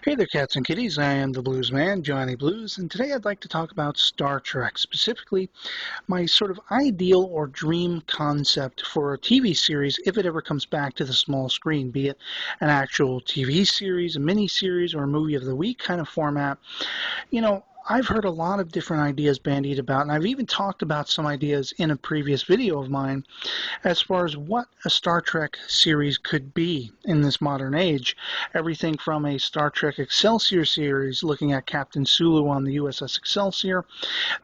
Hey there, cats and kitties. I am the Blues Man, Johnny Blues, and today I'd like to talk about Star Trek, specifically my sort of ideal or dream concept for a TV series if it ever comes back to the small screen, be it an actual TV series, a mini series, or a movie of the week kind of format. I've heard a lot of different ideas bandied about, and I've even talked about some ideas in a previous video of mine as far as what a Star Trek series could be in this modern age. Everything from a Star Trek Excelsior series looking at Captain Sulu on the USS Excelsior.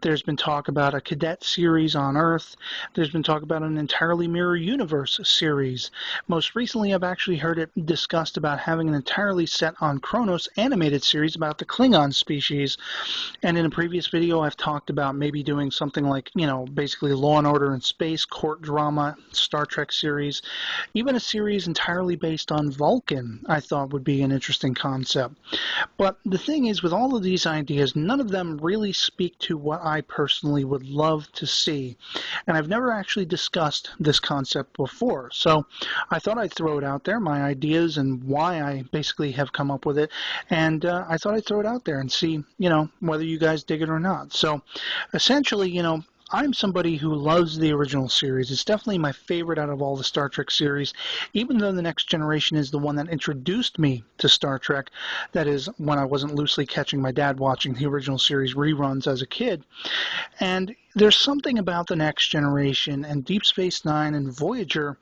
There's been talk about a cadet series on Earth. There's been talk about an entirely mirror universe series. Most recently, I've actually heard it discussed about having an entirely set on Kronos animated series about the Klingon species. And in a previous video, I've talked about maybe doing something like, basically Law and Order in Space, court drama, Star Trek series. Even a series entirely based on Vulcan, I thought would be an interesting concept. But the thing is, with all of these ideas, none of them really speak to what I personally would love to see. And I've never actually discussed this concept before. So I thought I'd throw it out there, my ideas and why I basically have come up with it. And I thought I'd throw it out there and see, whether you guys dig it or not. So essentially, I'm somebody who loves the original series. It's definitely my favorite out of all the Star Trek series, even though The Next Generation is the one that introduced me to Star Trek. That is, when I wasn't loosely catching my dad watching the original series reruns as a kid. And there's something about The Next Generation and Deep Space Nine and Voyager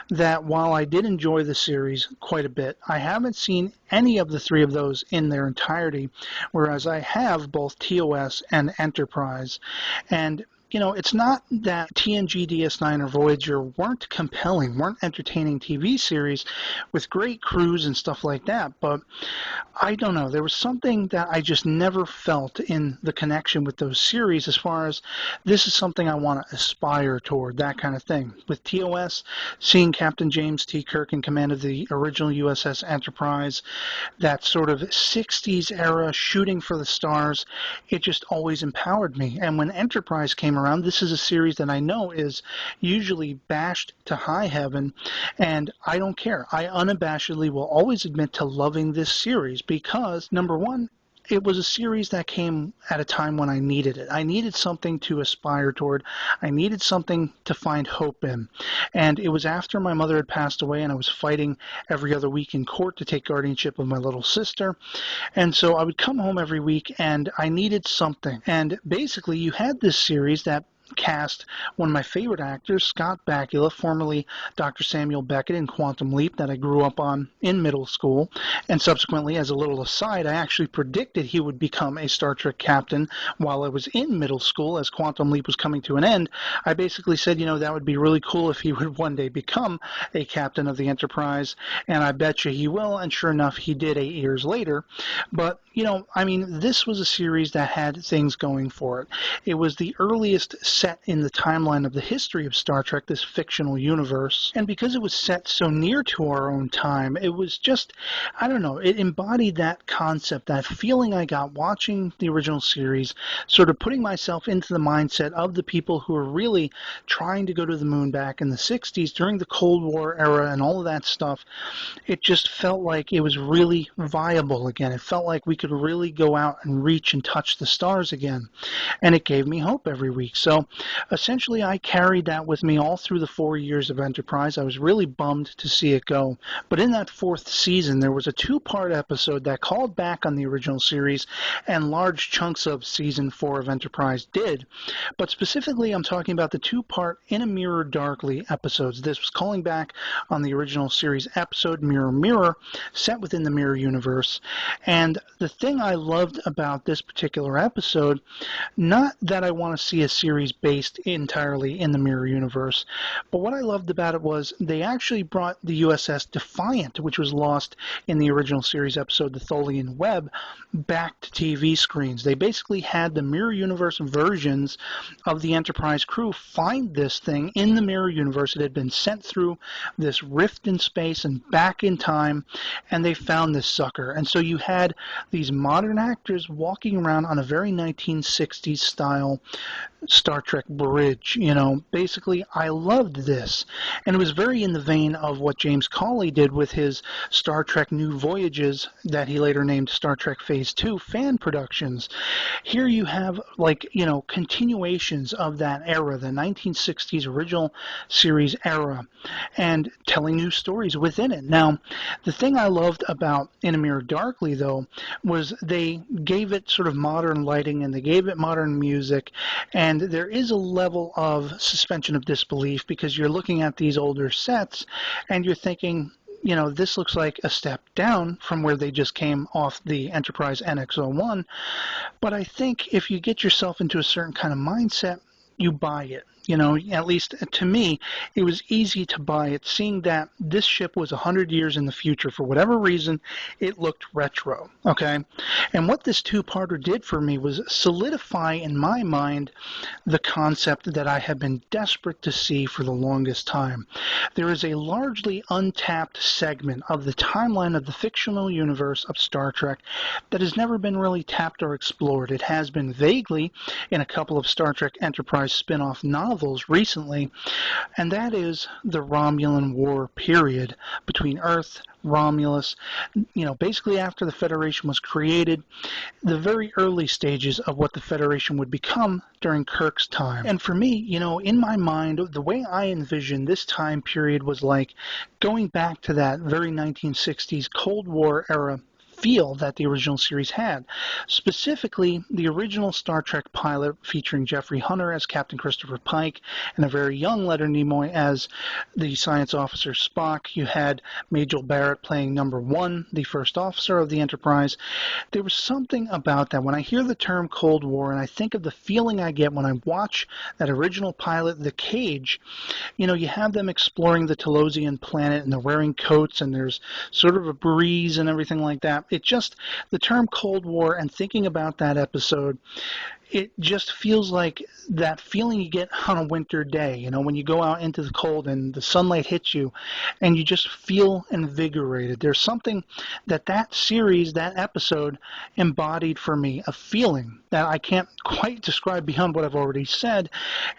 that while I did enjoy the series quite a bit, I haven't seen any of the three of those in their entirety, whereas I have both TOS and Enterprise. And it's not that TNG, DS9, or Voyager weren't compelling, weren't entertaining TV series with great crews and stuff like that, but I don't know. There was something that I just never felt in the connection with those series as far as this is something I want to aspire toward, that kind of thing. With TOS, seeing Captain James T. Kirk in command of the original USS Enterprise, that sort of 60s era shooting for the stars, it just always empowered me. And when Enterprise came around, this is a series that I know is usually bashed to high heaven, and I don't care. I unabashedly will always admit to loving this series because, number one, it was a series that came at a time when I needed it. I needed something to aspire toward. I needed something to find hope in. And it was after my mother had passed away and I was fighting every other week in court to take guardianship of my little sister. And so I would come home every week and I needed something. And basically you had this series that cast one of my favorite actors, Scott Bakula, formerly Dr. Samuel Beckett in Quantum Leap, that I grew up on in middle school. And subsequently, as a little aside, I actually predicted he would become a Star Trek captain while I was in middle school as Quantum Leap was coming to an end. I basically said, that would be really cool if he would one day become a captain of the Enterprise, and I bet you he will, and sure enough, he did 8 years later. But, this was a series that had things going for it. It was the earliest set in the timeline of the history of Star Trek, this fictional universe. And because it was set so near to our own time, it was just, I don't know, it embodied that concept, that feeling I got watching the original series, sort of putting myself into the mindset of the people who were really trying to go to the moon back in the 60s during the Cold War era and all of that stuff. It just felt like it was really viable again. It felt like we could really go out and reach and touch the stars again. And it gave me hope every week. So essentially, I carried that with me all through the 4 years of Enterprise. I was really bummed to see it go. But in that 4th season, there was a 2-part episode that called back on the original series, and large chunks of season 4 of Enterprise did. But specifically, I'm talking about the 2-part In a Mirror Darkly episodes. This was calling back on the original series episode Mirror Mirror, set within the Mirror universe. And the thing I loved about this particular episode, not that I want to see a series based entirely in the Mirror universe, but what I loved about it was they actually brought the USS Defiant, which was lost in the original series episode The Tholian Web, back to TV screens. They basically had the Mirror universe versions of the Enterprise crew find this thing in the Mirror universe. It had been sent through this rift in space and back in time, and they found this sucker. And so you had these modern actors walking around on a very 1960s style Star Trek bridge. Basically, I loved this. And it was very in the vein of what James Cawley did with his Star Trek New Voyages that he later named Star Trek Phase 2 fan productions. Here you have, continuations of that era, the 1960s original series era, and telling new stories within it. Now, the thing I loved about In a Mirror Darkly, though, was they gave it sort of modern lighting and they gave it modern music, and there is a level of suspension of disbelief because you're looking at these older sets and you're thinking, this looks like a step down from where they just came off the Enterprise NX-01. But I think if you get yourself into a certain kind of mindset, you buy it. At least to me, it was easy to buy it, seeing that this ship was 100 years in the future. For whatever reason, it looked retro, okay? And what this two-parter did for me was solidify in my mind the concept that I have been desperate to see for the longest time. There is a largely untapped segment of the timeline of the fictional universe of Star Trek that has never been really tapped or explored. It has been vaguely in a couple of Star Trek Enterprise spin-off novels recently, and that is the Romulan War period between Earth, Romulus, basically after the Federation was created, the very early stages of what the Federation would become during Kirk's time. And for me, in my mind, the way I envisioned this time period was like going back to that very 1960s Cold War era feel that the original series had. Specifically, the original Star Trek pilot featuring Jeffrey Hunter as Captain Christopher Pike and a very young Leonard Nimoy as the science officer Spock. You had Majel Barrett playing number 1, the first officer of the Enterprise. There was something about that. When I hear the term Cold War and I think of the feeling I get when I watch that original pilot, The Cage, you have them exploring the Telosian planet and they're wearing coats and there's sort of a breeze and everything like that. The term Cold War and thinking about that episode, it just feels like that feeling you get on a winter day, when you go out into the cold and the sunlight hits you and you just feel invigorated. There's something that series, that episode embodied for me, a feeling that I can't quite describe beyond what I've already said,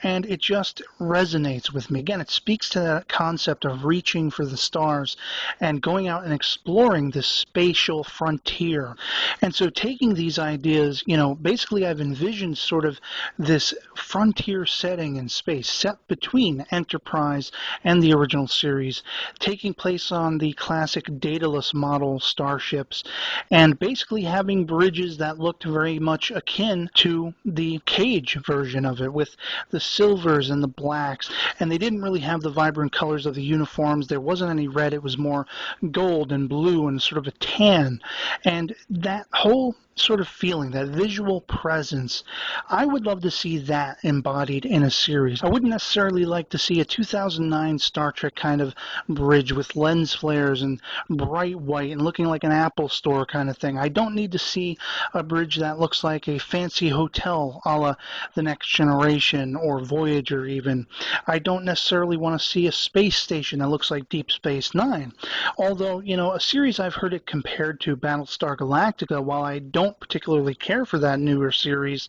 and it just resonates with me. Again, it speaks to that concept of reaching for the stars and going out and exploring this spatial frontier. And so taking these ideas, basically I've envisioned sort of this frontier setting in space set between Enterprise and the original series, taking place on the classic dataless model starships and basically having bridges that looked very much akin to the Cage version of it with the silvers and the blacks, and they didn't really have the vibrant colors of the uniforms. There wasn't any red. It was more gold and blue and sort of a tan, and that whole sort of feeling, that visual presence, I would love to see that embodied in a series. I wouldn't necessarily like to see a 2009 Star Trek kind of bridge with lens flares and bright white and looking like an Apple store kind of thing. I don't need to see a bridge that looks like a fancy hotel a la The Next Generation or Voyager even. I don't necessarily want to see a space station that looks like Deep Space Nine. Although, a series I've heard it compared to Battlestar Galactica, while I don't particularly care for that newer series,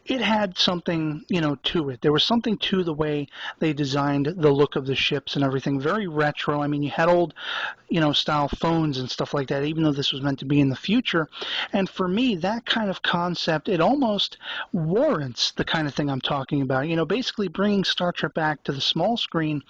it had something, to it. There was something to the way they designed the look of the ships and everything. Very retro. I mean, you had old, style phones and stuff like that, even though this was meant to be in the future. And for me, that kind of concept, it almost warrants the kind of thing I'm talking about. Basically bringing Star Trek back to the small screen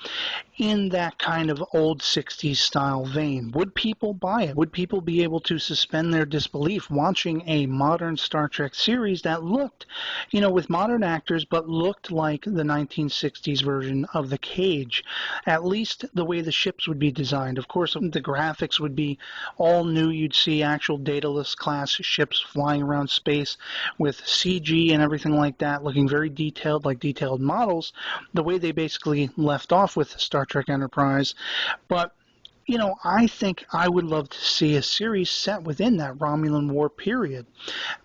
in that kind of old 60s style vein. Would people buy it? Would people be able to suspend their disbelief watching a modern Star Trek series that looked, with modern actors, but looked like the 1960s version of The Cage? At least the way the ships would be designed. Of course, the graphics would be all new. You'd see actual Daedalus class ships flying around space with CG and everything like that, looking very detailed, like detailed models, the way they basically left off with Star Trek Enterprise. But I think I would love to see a series set within that Romulan War period,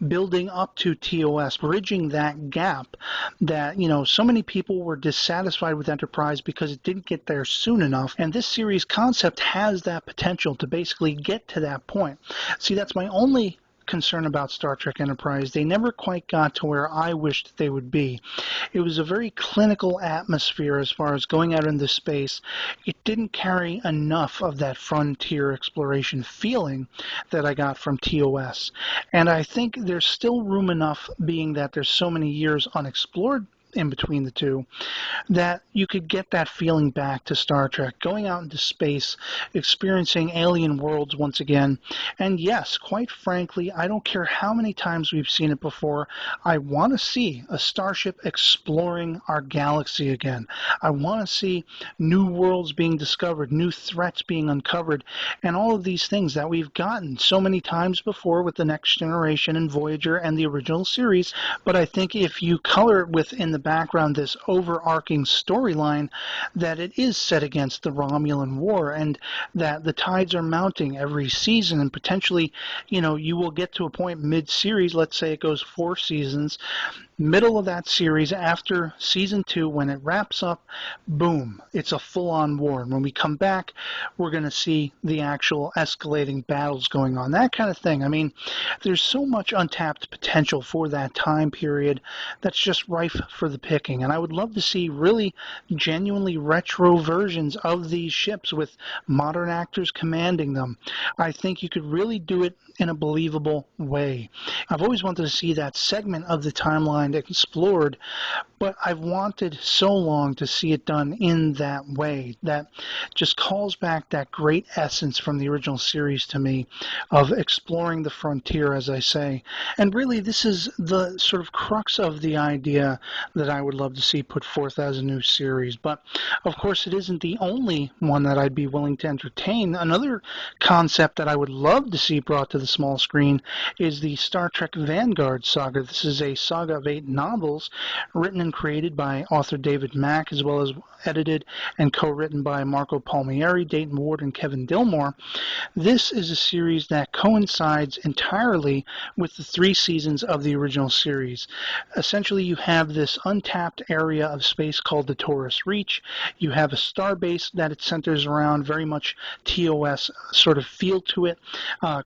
building up to TOS, bridging that gap that, so many people were dissatisfied with Enterprise because it didn't get there soon enough. And this series concept has that potential to basically get to that point. See, that's my only concern about Star Trek Enterprise. They never quite got to where I wished they would be. It was a very clinical atmosphere as far as going out into space. It didn't carry enough of that frontier exploration feeling that I got from TOS. And I think there's still room enough, being that there's so many years unexplored in between the two, that you could get that feeling back to Star Trek, going out into space, experiencing alien worlds once again. And yes, quite frankly, I don't care how many times we've seen it before, I want to see a starship exploring our galaxy again. I want to see new worlds being discovered, new threats being uncovered, and all of these things that we've gotten so many times before with the Next Generation and Voyager and the original series. But I think if you color it with in the background this overarching storyline, that it is set against the Romulan War, and that the tides are mounting every season, and potentially, you will get to a point mid-series, let's say it goes 4 seasons, middle of that series, after season 2, when it wraps up, boom, it's a full-on war. And when we come back, we're going to see the actual escalating battles going on, that kind of thing. I mean, there's so much untapped potential for that time period that's just rife for the picking. And I would love to see really genuinely retro versions of these ships with modern actors commanding them. I think you could really do it in a believable way. I've always wanted to see that segment of the timeline explored, but I've wanted so long to see it done in that way that just calls back that great essence from the original series to me of exploring the frontier, as I say. And really, this is the sort of crux of the idea that I would love to see put forth as a new series. But of course, it isn't the only one that I'd be willing to entertain. Another concept that I would love to see brought to the small screen is the Star Trek Vanguard saga. This is a saga of 8 novels written and created by author David Mack, as well as edited and co-written by Marco Palmieri, Dayton Ward, and Kevin Dillmore. This is a series that coincides entirely with the 3 seasons of the original series. Essentially, you have this untapped area of space called the Taurus Reach. You have a starbase that it centers around, very much TOS sort of feel to it,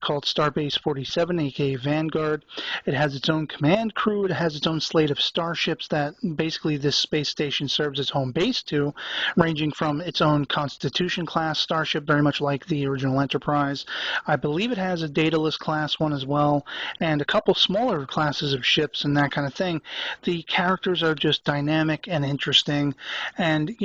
called Starbase 47, aka Vanguard. It has its own command crew. It has its own slate of starships that basically this space station serves as home base to, ranging from its own Constitution class starship, very much like the original Enterprise. I believe it has a Daedalus class one as well, and a couple smaller classes of ships and that kind of thing. The characters are just dynamic and interesting, and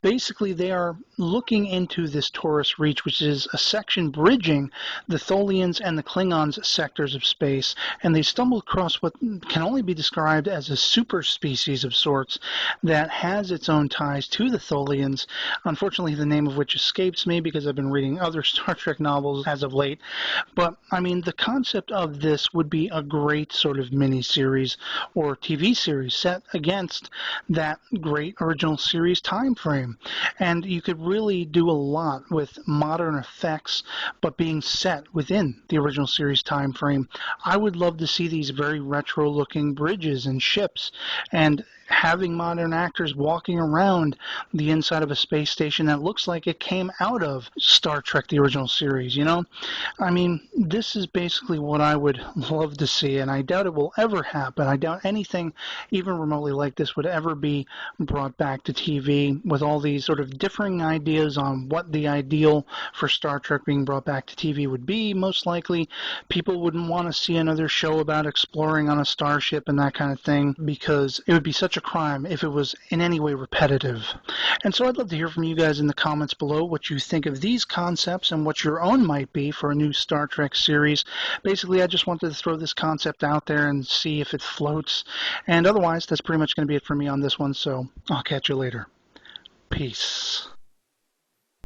basically they are looking into this Taurus Reach, which is a section bridging the Tholians and the Klingons sectors of space, and they stumble across what can only be described as a super species of sorts that has its own ties to the Tholians, unfortunately the name of which escapes me because I've been reading other Star Trek novels as of late. But I mean, the concept of this would be a great sort of mini-series or TV series set against that great original series time frame, and you could really do a lot with modern effects but being set within the original series time frame. I would love to see these very retro looking bridges and ships, and having modern actors walking around the inside of a space station that looks like it came out of Star Trek, the original series, I mean, this is basically what I would love to see, and I doubt it will ever happen. I doubt anything even remotely like this would ever be brought back to TV, with all these sort of differing ideas on what the ideal for Star Trek being brought back to TV would be. Most likely, people wouldn't want to see another show about exploring on a starship and that kind of thing, because it would be such a crime if it was in any way repetitive. And so I'd love to hear from you guys in the comments below what you think of these concepts and what your own might be for a new Star Trek series. Basically, I just wanted to throw this concept out there and see if it floats. And otherwise, that's pretty much going to be it for me on this one, so I'll catch you later. Peace.